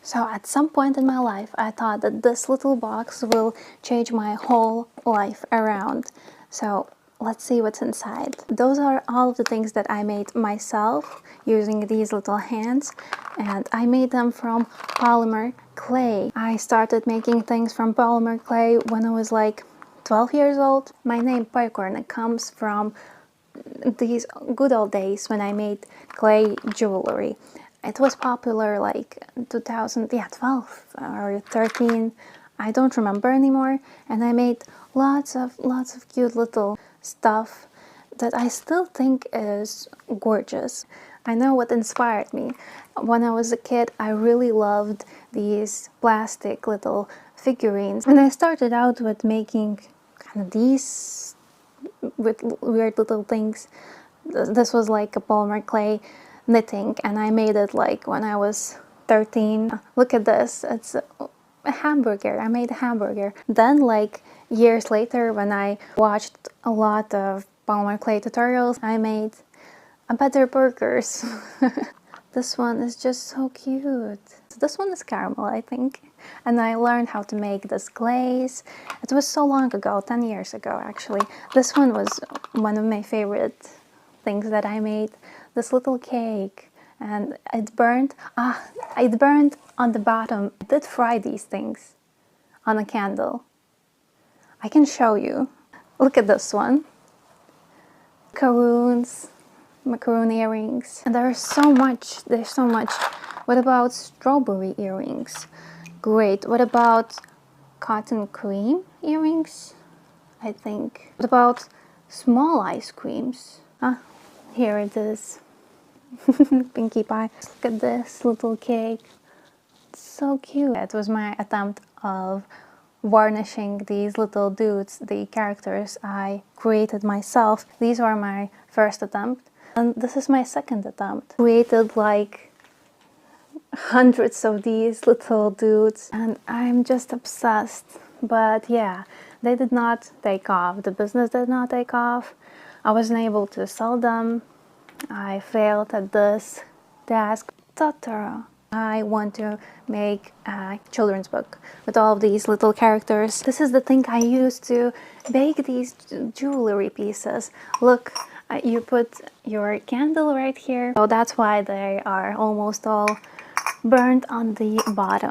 So at some point in my life, I thought that this little box will change my whole life around. So let's see what's inside. Those are all of the things that I made myself using these little hands, and I made them from polymer clay. I started making things from polymer clay when I was like 12 years old. My name Paikorne comes from these good old days when I made clay jewelry. It was popular like 2012 or 13. I don't remember anymore. And I made lots of cute little stuff that I still think is gorgeous. I know what inspired me. When I was a kid, I really loved these plastic little figurines. And I started out with making kind of these with weird little things. This was like a polymer clay knitting, and I made it like when I was 13. Look at this, it's a hamburger. I made a hamburger. Then like years later, when I watched a lot of polymer clay tutorials, I made a better burgers. This one is just so cute. This one is caramel, I think. And I learned how to make this glaze. It was so long ago, 10 years ago actually. This one was one of my favorite things that I made. This little cake, and it burned. It burned on the bottom. I did fry these things on a candle. I can show you. Look at this one. Macaroon earrings. And there's so much. What about strawberry earrings? Great. What about cotton cream earrings? I think. What about small ice creams? Here it is. Pinkie Pie. Look at this little cake. It's so cute. It was my attempt of varnishing these little dudes, the characters I created myself. These were my first attempt. And this is my second attempt. Created like hundreds of these little dudes, and I'm just obsessed. But yeah, they did not take off. The business did not take off. I wasn't able to sell them. I failed at this task. Totoro. I want to make a children's book with all of these little characters. This is the thing I used to bake these jewelry pieces. Look, you put your candle right here. So that's why they are almost all burnt on the bottom.